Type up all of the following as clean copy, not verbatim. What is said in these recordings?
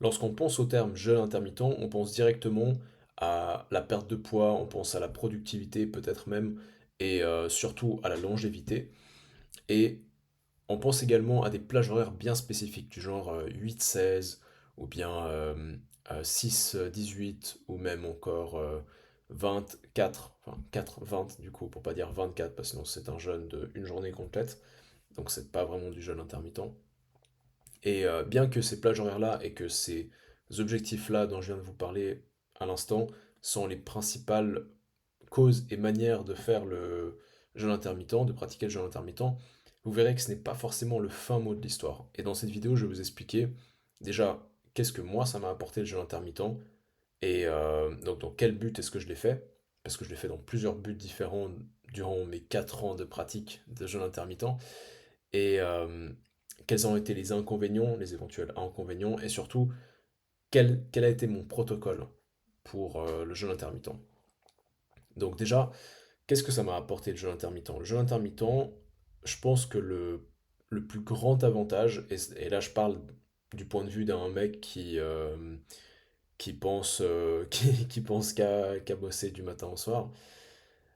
Lorsqu'on pense au terme jeûne intermittent, on pense directement à la perte de poids, on pense à la productivité peut-être même, et surtout à la longévité. Et on pense également à des plages horaires bien spécifiques, du genre 8-16, ou bien 6-18, ou même encore 24, enfin 4-20 du coup, pour pas dire 24, parce que sinon c'est un jeûne de une journée complète, donc c'est pas vraiment du jeûne intermittent. Et bien que ces plages horaires-là et que ces objectifs-là dont je viens de vous parler à l'instant sont les principales causes et manières de faire le jeûne intermittent, de pratiquer le jeûne intermittent, vous verrez que ce n'est pas forcément le fin mot de l'histoire. Et dans cette vidéo, je vais vous expliquer déjà qu'est-ce que moi ça m'a apporté le jeûne intermittent et donc dans quel but est-ce que je l'ai fait, parce que je l'ai fait dans plusieurs buts différents durant mes 4 ans de pratique de jeûne intermittent, et quels ont été les inconvénients, les éventuels inconvénients, et surtout quel a été mon protocole pour le jeûne intermittent. Donc déjà, qu'est-ce que ça m'a apporté le jeûne intermittent? Le jeûne intermittent, je pense que le plus grand avantage, et là je parle du point de vue d'un mec qui pense, qui pense qu'à bosser du matin au soir,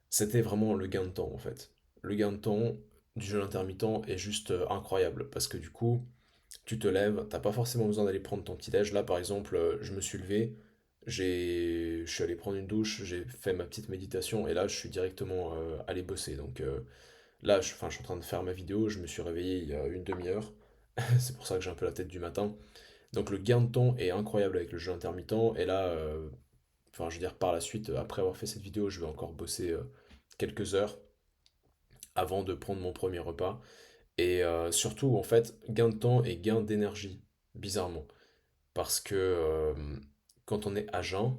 c'était vraiment le gain de temps en fait. Le gain de temps du jeûne intermittent est juste incroyable parce que du coup, tu te lèves, t'as pas forcément besoin d'aller prendre ton petit-déj. Là, par exemple, je me suis levé, je suis allé prendre une douche, j'ai fait ma petite méditation et là, je suis directement allé bosser. Donc là, enfin, je suis en train de faire ma vidéo, je me suis réveillé il y a une demi-heure. C'est pour ça que j'ai un peu la tête du matin. Donc le gain de temps est incroyable avec le jeu intermittent. Et là, enfin, je veux dire, par la suite, après avoir fait cette vidéo, je vais encore bosser quelques heures avant de prendre mon premier repas. Et surtout, en fait, gain de temps et gain d'énergie, bizarrement. Parce que quand on est à jeun,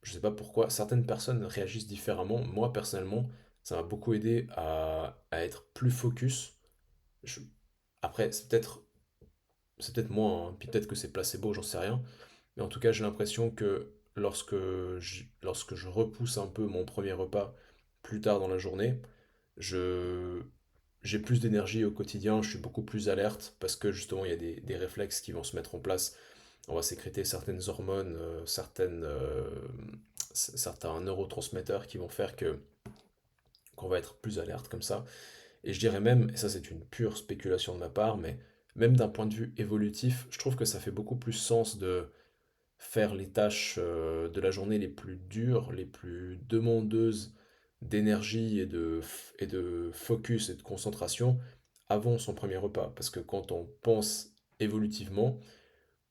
je sais pas pourquoi, certaines personnes réagissent différemment. Moi, personnellement, ça m'a beaucoup aidé à être plus focus. Je- Après, c'est peut-être moi, hein, puis peut-être que c'est placebo, j'en sais rien. Mais en tout cas, j'ai l'impression que lorsque je repousse un peu mon premier repas plus tard dans la journée, je, j'ai plus d'énergie au quotidien, je suis beaucoup plus alerte parce que justement il y a des réflexes qui vont se mettre en place. On va sécréter certaines hormones, certains neurotransmetteurs qui vont faire que qu'on va être plus alerte comme ça. Et je dirais même, et ça c'est une pure spéculation de ma part, mais même d'un point de vue évolutif, je trouve que ça fait beaucoup plus sens de faire les tâches de la journée les plus dures, les plus demandeuses d'énergie et de focus et de concentration avant son premier repas. Parce que quand on pense évolutivement,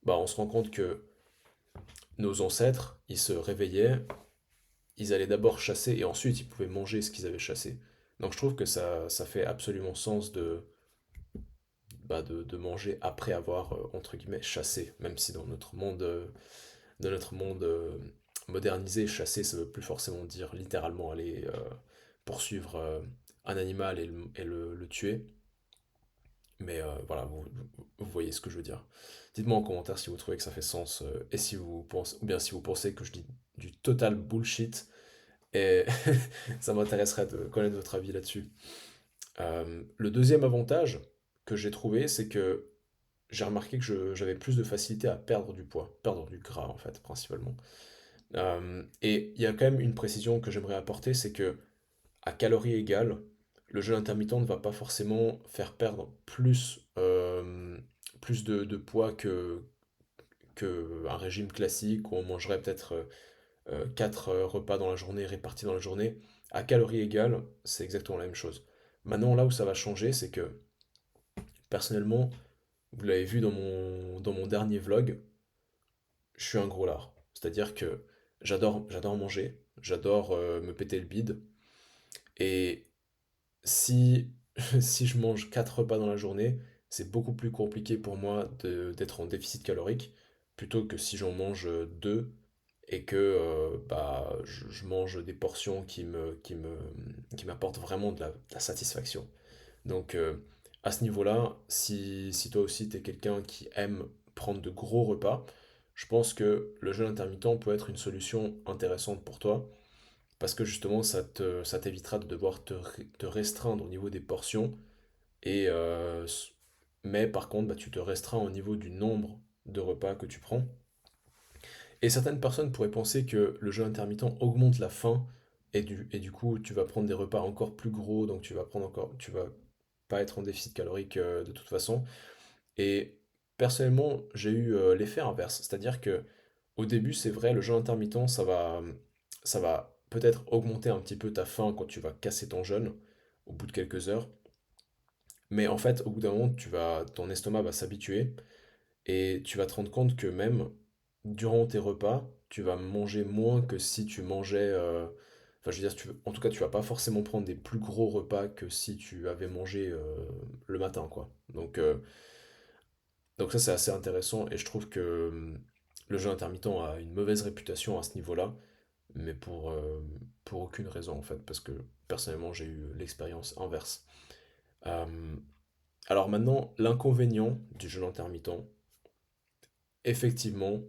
bah, on se rend compte que nos ancêtres, ils se réveillaient, ils allaient d'abord chasser et ensuite ils pouvaient manger ce qu'ils avaient chassé. Donc je trouve que ça fait absolument sens de manger après avoir, entre guillemets, chassé, même si dans notre monde modernisé, chasser, ça veut plus forcément dire littéralement aller poursuivre un animal et le tuer. Mais voilà, vous voyez ce que je veux dire. Dites-moi en commentaire si vous trouvez que ça fait sens et si vous pensez, ou bien si vous pensez que je dis du total bullshit. Et ça m'intéresserait de connaître votre avis là-dessus. Le deuxième avantage que j'ai trouvé, c'est que j'ai remarqué que j'avais plus de facilité à perdre du poids, perdre du gras en fait, principalement. Et il y a quand même une précision que j'aimerais apporter, c'est que à calories égales, le jeûne intermittent ne va pas forcément faire perdre plus de poids que un régime classique où on mangerait peut-être 4 repas dans la journée répartis dans la journée. À calories égales, c'est exactement la même chose. Maintenant, là où ça va changer, c'est que personnellement, vous l'avez vu dans mon dernier vlog, je suis un gros lard. C'est-à-dire que j'adore manger, j'adore me péter le bide. Et si, si je mange 4 repas dans la journée, c'est beaucoup plus compliqué pour moi d'être en déficit calorique plutôt que si j'en mange 2 et que bah, je mange des portions qui m'apportent vraiment de la satisfaction. Donc à ce niveau-là, si toi aussi tu es quelqu'un qui aime prendre de gros repas, je pense que le jeûne intermittent peut être une solution intéressante pour toi parce que justement ça t'évitera de devoir te restreindre au niveau des portions et mais par contre bah, tu te restreins au niveau du nombre de repas que tu prends. Et certaines personnes pourraient penser que le jeûne intermittent augmente la faim et du coup tu vas prendre des repas encore plus gros, donc tu vas pas être en déficit calorique de toute façon. Et personnellement, j'ai eu l'effet inverse, c'est-à-dire que au début, c'est vrai, le jeûne intermittent, ça va peut-être augmenter un petit peu ta faim quand tu vas casser ton jeûne au bout de quelques heures, mais en fait, au bout d'un moment, ton estomac va s'habituer et tu vas te rendre compte que même durant tes repas, tu vas manger moins que si tu mangeais. Enfin, je veux dire, en tout cas, tu vas pas forcément prendre des plus gros repas que si tu avais mangé le matin, quoi. Donc ça, c'est assez intéressant et je trouve que le jeûne intermittent a une mauvaise réputation à ce niveau-là, mais pour aucune raison en fait, parce que personnellement, j'ai eu l'expérience inverse. Euh, alors maintenant, l'inconvénient du jeûne intermittent, effectivement,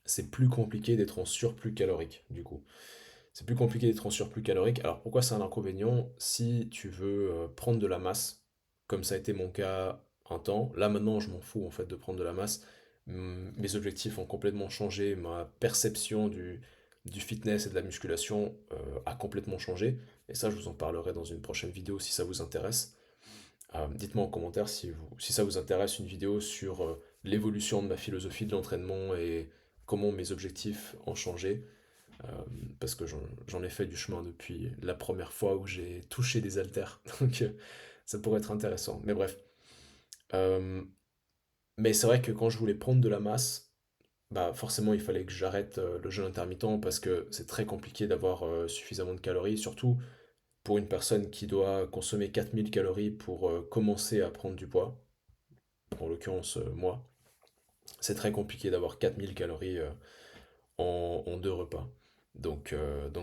c'est plus compliqué d'être en surplus calorique, du coup. C'est plus compliqué d'être en surplus calorique. Alors pourquoi c'est un inconvénient? Si tu veux prendre de la masse, comme ça a été mon cas un temps, là maintenant je m'en fous en fait de prendre de la masse. Mes objectifs ont complètement changé, ma perception du fitness et de la musculation a complètement changé. Et ça je vous en parlerai dans une prochaine vidéo si ça vous intéresse. Dites-moi en commentaire si ça vous intéresse une vidéo sur l'évolution de ma philosophie de l'entraînement et comment mes objectifs ont changé. Euh, Parce que j'en ai fait du chemin depuis la première fois où j'ai touché des haltères. Donc ça pourrait être intéressant. Mais bref. Euh, mais c'est vrai que quand je voulais prendre de la masse, bah forcément il fallait que j'arrête le jeûne intermittent parce que c'est très compliqué d'avoir suffisamment de calories, surtout pour une personne qui doit consommer 4000 calories pour commencer à prendre du poids, en l'occurrence moi. C'est très compliqué d'avoir 4000 calories en deux repas. Donc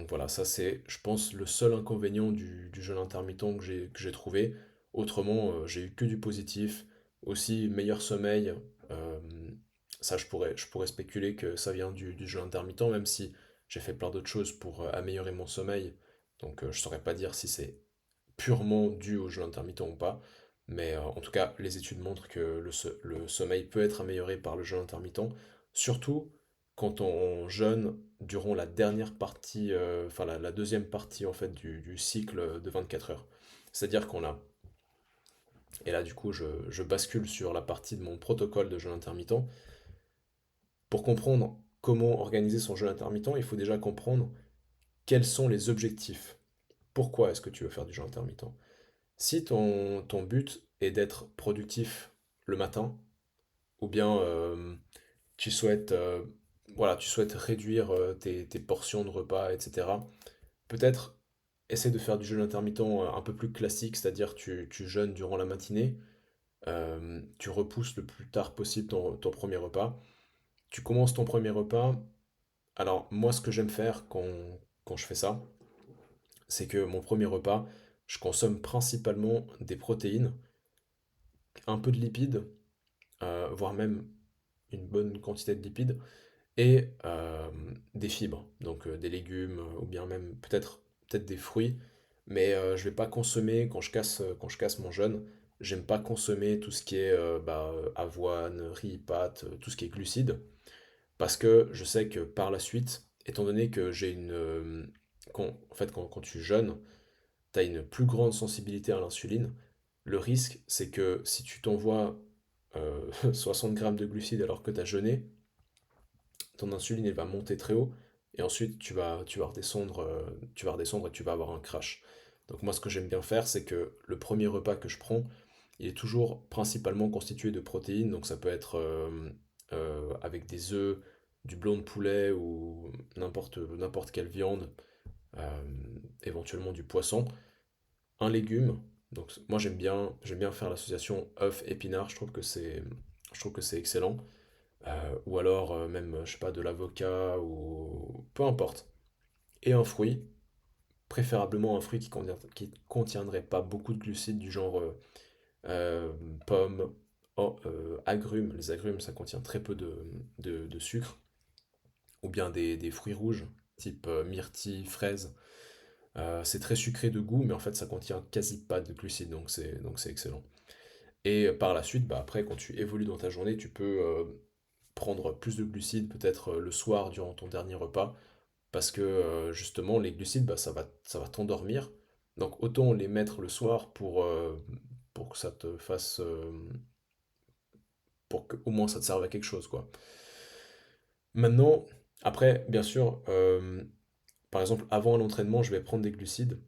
voilà, ça c'est, je pense, le seul inconvénient du jeûne intermittent que j'ai trouvé. Autrement, j'ai eu que du positif. Aussi, meilleur sommeil. euh, Ça, je pourrais spéculer que ça vient du jeûne intermittent, même si j'ai fait plein d'autres choses pour améliorer mon sommeil. Donc je saurais pas dire si c'est purement dû au jeûne intermittent ou pas. Mais en tout cas, les études montrent que le sommeil peut être amélioré par le jeûne intermittent, surtout quand on jeûne durant la dernière partie, enfin la deuxième partie en fait du cycle de 24 heures. C'est-à-dire qu'on a, et là du coup je bascule sur la partie de mon protocole de jeûne intermittent. Pour comprendre comment organiser son jeûne intermittent, il faut déjà comprendre quels sont les objectifs. Pourquoi est-ce que tu veux faire du jeûne intermittent? Si ton but est d'être productif le matin, ou bien tu souhaites, voilà, tu souhaites réduire tes portions de repas, etc., peut-être essaie de faire du jeûne intermittent un peu plus classique, c'est-à-dire tu jeûnes durant la matinée, tu repousses le plus tard possible ton premier repas, tu commences ton premier repas. Alors moi, ce que j'aime faire quand je fais ça, c'est que mon premier repas, je consomme principalement des protéines, un peu de lipides, voire même une bonne quantité de lipides, et des fibres, donc des légumes, ou bien même peut-être des fruits, mais je vais pas consommer, quand je casse mon jeûne, j'aime pas consommer tout ce qui est avoine, riz, pâtes, tout ce qui est glucides, parce que je sais que par la suite, étant donné que j'ai en fait, quand tu jeûnes, tu as une plus grande sensibilité à l'insuline. Le risque, c'est que si tu t'envoies 60 grammes de glucides alors que tu as jeûné, ton insuline elle va monter très haut et ensuite tu vas redescendre et tu vas avoir un crash. Donc moi ce que j'aime bien faire c'est que le premier repas que je prends, il est toujours principalement constitué de protéines, donc ça peut être avec des œufs, du blanc de poulet ou n'importe quelle viande, euh, éventuellement du poisson, un légume. Donc moi j'aime bien faire l'association œuf épinard, je trouve que c'est excellent. Ou alors même, je sais pas, de l'avocat ou peu importe. Et un fruit, préférablement un fruit qui contiendrait pas beaucoup de glucides du genre euh, pommes, agrumes. Les agrumes, ça contient très peu de sucre. Ou bien des fruits rouges, type myrtille, fraise. C'est très sucré de goût, mais en fait ça contient quasi pas de glucides, donc c'est excellent. Et par la suite, bah, après, quand tu évolues dans ta journée, tu peux prendre plus de glucides peut-être le soir durant ton dernier repas, parce que justement les glucides, bah, ça va t'endormir. Donc autant les mettre le soir pour que ça te fasse, pour que au moins ça te serve à quelque chose, quoi. Maintenant, après, bien sûr, par exemple, avant un entraînement, je vais prendre des glucides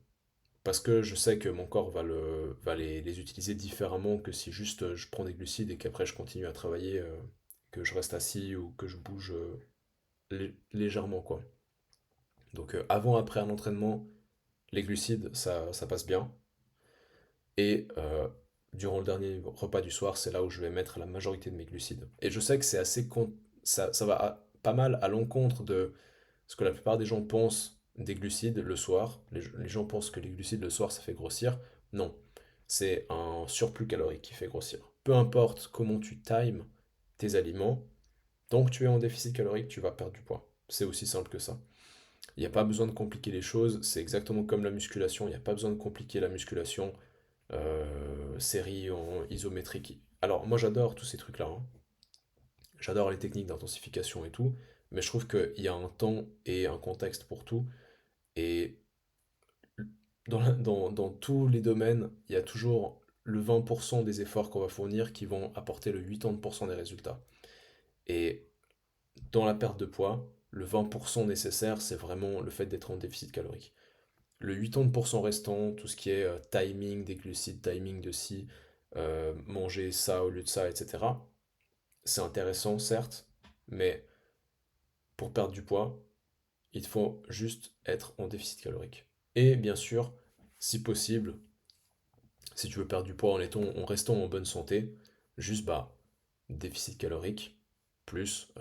parce que je sais que mon corps va les utiliser différemment que si juste je prends des glucides et qu'après je continue à travailler, que je reste assis ou que je bouge légèrement, quoi. Donc avant, après un entraînement, les glucides, ça passe bien. Et durant le dernier repas du soir, c'est là où je vais mettre la majorité de mes glucides. Et je sais que c'est ça va pas mal à l'encontre de ce que la plupart des gens pensent des glucides le soir. Les gens pensent que les glucides le soir, ça fait grossir. Non, c'est un surplus calorique qui fait grossir. Peu importe comment tu times tes aliments, tant que tu es en déficit calorique, tu vas perdre du poids. C'est aussi simple que ça. Il n'y a pas besoin de compliquer les choses, c'est exactement comme la musculation, il n'y a pas besoin de compliquer la musculation, série en isométrique. Alors moi j'adore tous ces trucs-là, hein. J'adore les techniques d'intensification et tout, mais je trouve qu'il y a un temps et un contexte pour tout, et dans tous les domaines, il y a toujours le 20% des efforts qu'on va fournir qui vont apporter le 80% des résultats. Et dans la perte de poids, le 20% nécessaire, c'est vraiment le fait d'être en déficit calorique. Le 80% restant, tout ce qui est timing des glucides, timing de ci, manger ça au lieu de ça, etc., c'est intéressant, certes, mais pour perdre du poids, il faut juste être en déficit calorique. Et bien sûr, si possible, si tu veux perdre du poids en restant en bonne santé, juste bah, déficit calorique, plus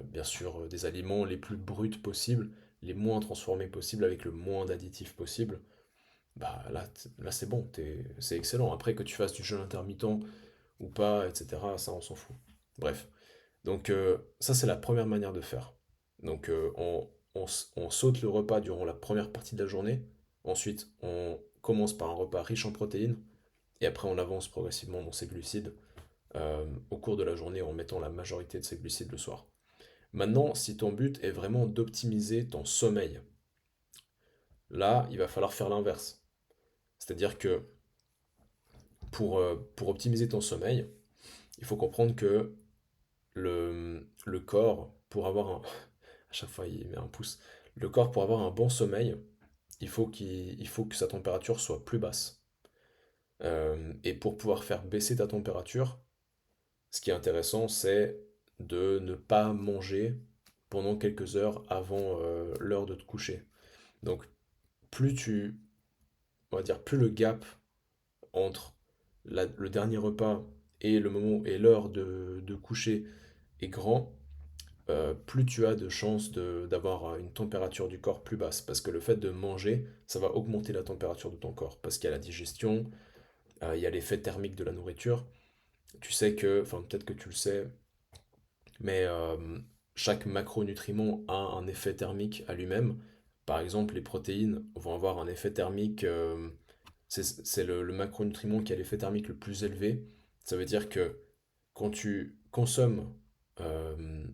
bien sûr des aliments les plus bruts possibles, les moins transformés possibles, avec le moins d'additifs possible. Bah là c'est bon, c'est excellent. Après que tu fasses du jeûne intermittent ou pas, etc., ça on s'en fout. Bref, donc ça c'est la première manière de faire. Donc on saute le repas durant la première partie de la journée. Ensuite, on commence par un repas riche en protéines. Et après, on avance progressivement dans ces glucides au cours de la journée en mettant la majorité de ces glucides le soir. Maintenant, si ton but est vraiment d'optimiser ton sommeil, là, il va falloir faire l'inverse. C'est-à-dire que pour optimiser ton sommeil, il faut comprendre que le corps, pour avoir un... À chaque fois, il met un pouce. Le corps, pour avoir un bon sommeil, il faut que sa température soit plus basse. Et pour pouvoir faire baisser ta température, ce qui est intéressant, c'est de ne pas manger pendant quelques heures avant l'heure de te coucher. Donc, plus tu, on va dire, plus le gap entre le dernier repas et le moment et l'heure de coucher est grand, plus tu as de chances d'avoir une température du corps plus basse. Parce que le fait de manger, ça va augmenter la température de ton corps. Parce qu'il y a la digestion, il y a l'effet thermique de la nourriture. Tu sais que, enfin peut-être que tu le sais, mais chaque macronutriment a un effet thermique à lui-même. Par exemple, les protéines vont avoir un effet thermique, c'est le macronutriment qui a l'effet thermique le plus élevé. Ça veut dire que quand tu consommes euh,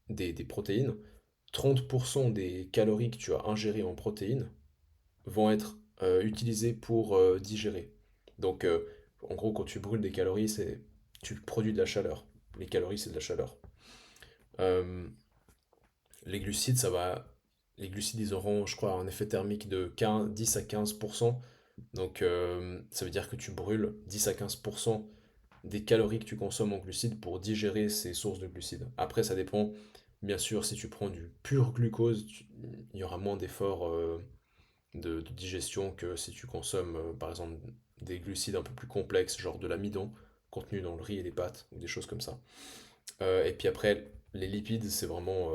des protéines, 30% des calories que tu as ingérées en protéines vont être utilisées pour digérer. Donc, en gros, quand tu brûles des calories, tu produis de la chaleur. Les calories, c'est de la chaleur. Euh, Les glucides, les glucides, ils auront, je crois, un effet thermique de 10 à 15%. Donc, ça veut dire que tu brûles 10 à 15% des calories que tu consommes en glucides pour digérer ces sources de glucides. Après, ça dépend. Bien sûr, si tu prends du pur glucose, il y aura moins d'efforts de digestion que si tu consommes, par exemple, des glucides un peu plus complexes, genre de l'amidon, contenu dans le riz et les pâtes, ou des choses comme ça. Et puis après, les lipides, c'est vraiment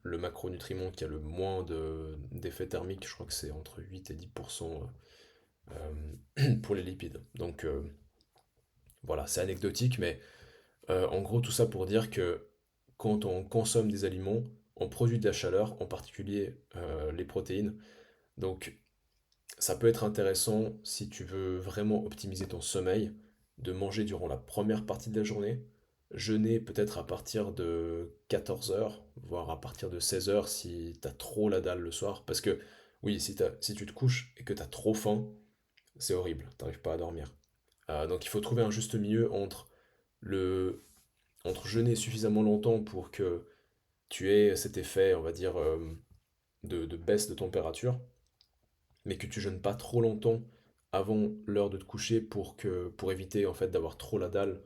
le macronutriment qui a le moins d'effet thermique. Je crois que c'est entre 8 et 10% pour les lipides. Donc voilà, c'est anecdotique, mais en gros, tout ça pour dire que quand on consomme des aliments, on produit de la chaleur, en particulier les protéines. Donc ça peut être intéressant si tu veux vraiment optimiser ton sommeil, de manger durant la première partie de la journée. jeûner peut-être à partir de 14 heures, voire à partir de 16 heures si t'as trop la dalle le soir. Parce que oui, si tu te couches et que t'as trop faim, c'est horrible, t'arrives pas à dormir. Donc il faut trouver un juste milieu le, entre jeûner suffisamment longtemps pour que tu aies cet effet, on va dire, de baisse de température, mais que tu jeûnes pas trop longtemps avant l'heure de te coucher pour éviter en fait d'avoir trop la dalle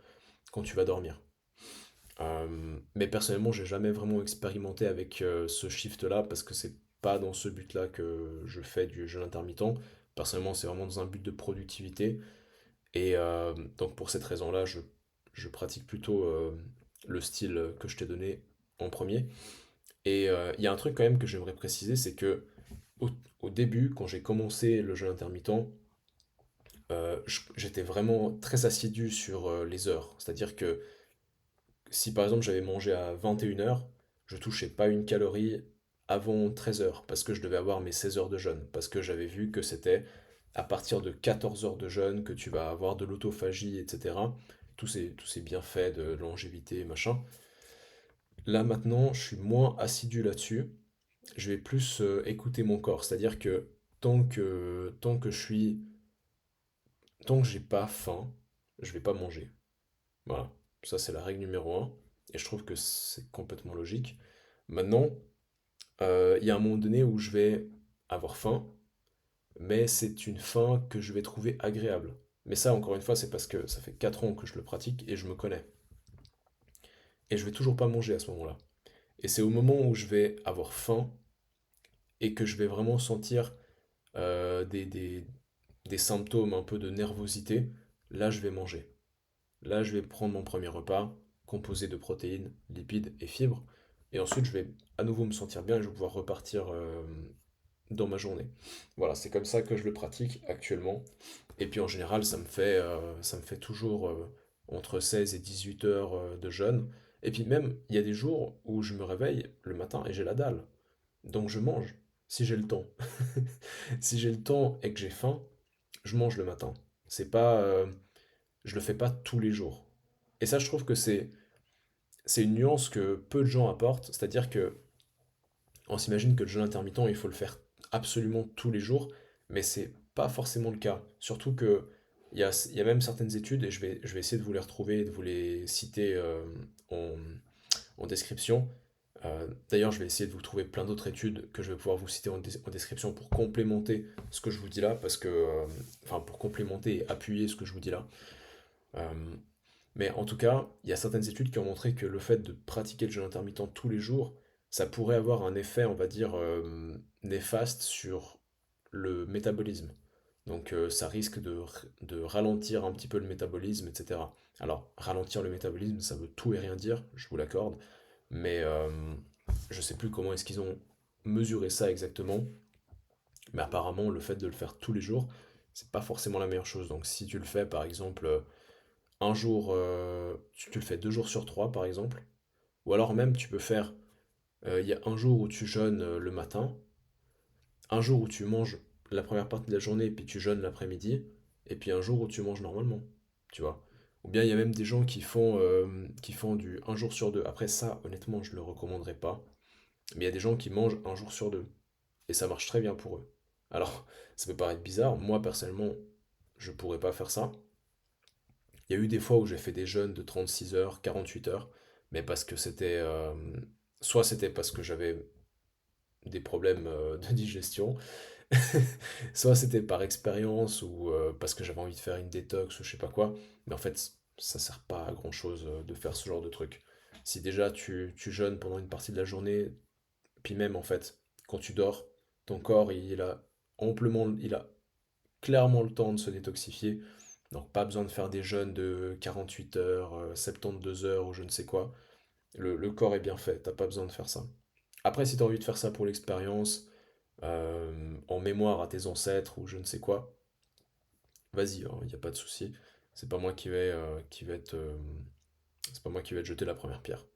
quand tu vas dormir. Mais personnellement, j'ai jamais vraiment expérimenté avec ce shift-là parce que c'est pas dans ce but-là que je fais du jeûne intermittent. Personnellement, c'est vraiment dans un but de productivité. Et donc pour cette raison-là, je pratique plutôt le style que je t'ai donné en premier. Et il y a un truc quand même que j'aimerais préciser, c'est que au, au début, quand j'ai commencé le jeûne intermittent, j'étais vraiment très assidu sur les heures. C'est-à-dire que si par exemple j'avais mangé à 21 heures, je touchais pas une calorie avant 13 heures, parce que je devais avoir mes 16 heures de jeûne, parce que j'avais vu que c'était à partir de 14 heures de jeûne que tu vas avoir de l'autophagie, etc. Tous ces bienfaits de longévité, machin. Là maintenant, je suis moins assidu là-dessus. Je vais plus écouter mon corps. C'est-à-dire que tant que tant que j'ai pas faim, je vais pas manger. Voilà. Ça, c'est la règle numéro un. Et je trouve que c'est complètement logique. Maintenant, il y a un moment donné où je vais avoir faim, mais c'est une faim que je vais trouver agréable. Mais ça, encore une fois, c'est parce que ça fait 4 ans que je le pratique et je me connais. Et je vais toujours pas manger à ce moment-là. Et c'est au moment où je vais avoir faim et que je vais vraiment sentir euh, des, des, des symptômes un peu de nervosité, là je vais manger. Là je vais prendre mon premier repas, composé de protéines, lipides et fibres, et ensuite je vais à nouveau me sentir bien et je vais pouvoir repartir dans ma journée. Voilà, c'est comme ça que je le pratique actuellement. Et puis en général, ça me fait toujours entre 16 et 18 heures de jeûne. Et puis même, il y a des jours où je me réveille le matin et j'ai la dalle. Donc je mange, si j'ai le temps. Si j'ai le temps et que j'ai faim, je mange le matin. C'est pas, je le fais pas tous les jours. Et ça, je trouve que c'est une nuance que peu de gens apportent. C'est-à-dire que on s'imagine que le jeûne intermittent, il faut le faire absolument tous les jours, mais c'est pas forcément le cas. Surtout que il y a même certaines études, et je vais essayer de vous les retrouver et de vous les citer en, en description. D'ailleurs, je vais essayer de vous trouver plein d'autres études que je vais pouvoir vous citer en description pour complémenter ce que je vous dis là, parce que, enfin, pour complémenter et appuyer ce que je vous dis là. Euh, mais en tout cas, il y a certaines études qui ont montré que le fait de pratiquer le jeûne intermittent tous les jours, ça pourrait avoir un effet, on va dire, néfaste sur le métabolisme. Donc ça risque de ralentir un petit peu le métabolisme, etc. Alors, ralentir le métabolisme, ça veut tout et rien dire, je vous l'accorde, mais je sais plus comment est-ce qu'ils ont mesuré ça exactement, mais apparemment, le fait de le faire tous les jours, c'est pas forcément la meilleure chose. Donc si tu le fais, par exemple, un jour, tu le fais 2 jours sur trois, par exemple. Ou alors même, tu peux faire, il y a un jour où tu jeûnes le matin, un jour où tu manges la première partie de la journée, puis tu jeûnes l'après-midi, et puis un jour où tu manges normalement, tu vois. Ou bien il y a même des gens qui font du un jour sur deux. Après ça, honnêtement, je ne le recommanderais pas. Mais il y a des gens qui mangent un jour sur deux. Et ça marche très bien pour eux. Alors, ça peut paraître bizarre. Moi, personnellement, je pourrais pas faire ça. Il y a eu des fois où j'ai fait des jeûnes de 36 heures, 48 heures, mais parce que soit c'était parce que j'avais des problèmes de digestion, soit c'était par expérience ou parce que j'avais envie de faire une détox ou je sais pas quoi. Mais en fait, ça sert pas à grand chose de faire ce genre de truc. Si déjà tu jeûnes pendant une partie de la journée, puis même en fait, quand tu dors, ton corps il a clairement le temps de se détoxifier. Donc pas besoin de faire des jeûnes de 48 heures, 72 heures ou je ne sais quoi. Le corps est bien fait, t'as pas besoin de faire ça. Après, si t'as envie de faire ça pour l'expérience, en mémoire à tes ancêtres ou je ne sais quoi, vas-y, il n'y a pas de souci. C'est pas moi qui vais c'est pas moi qui vais te jeter la première pierre.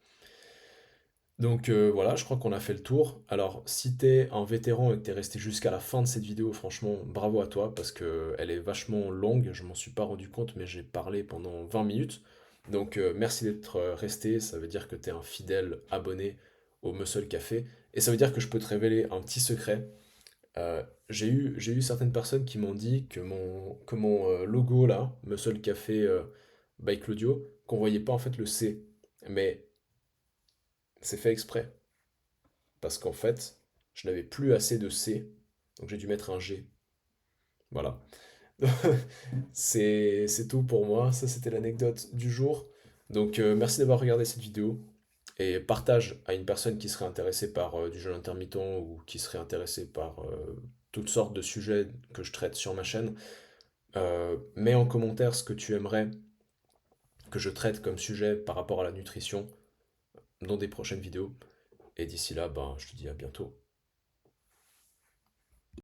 Donc voilà, je crois qu'on a fait le tour. Alors, si t'es un vétéran et que t'es resté jusqu'à la fin de cette vidéo, franchement, bravo à toi parce que elle est vachement longue. Je m'en suis pas rendu compte, mais j'ai parlé pendant 20 minutes. Donc merci d'être resté, ça veut dire que tu es un fidèle abonné au Muscle Café. Et ça veut dire que je peux te révéler un petit secret. J'ai eu certaines personnes qui m'ont dit que mon logo là, Muscle Café by Claudio, qu'on voyait pas en fait le C. Mais c'est fait exprès. Parce qu'en fait, je n'avais plus assez de C, donc j'ai dû mettre un G. Voilà. C'est tout pour moi. Ça, c'était l'anecdote du jour. Donc, merci d'avoir regardé cette vidéo. Et partage à une personne qui serait intéressée par du jeûne intermittent ou qui serait intéressée par toutes sortes de sujets que je traite sur ma chaîne. Mets en commentaire ce que tu aimerais que je traite comme sujet par rapport à la nutrition dans des prochaines vidéos. Et d'ici là, ben, je te dis à bientôt.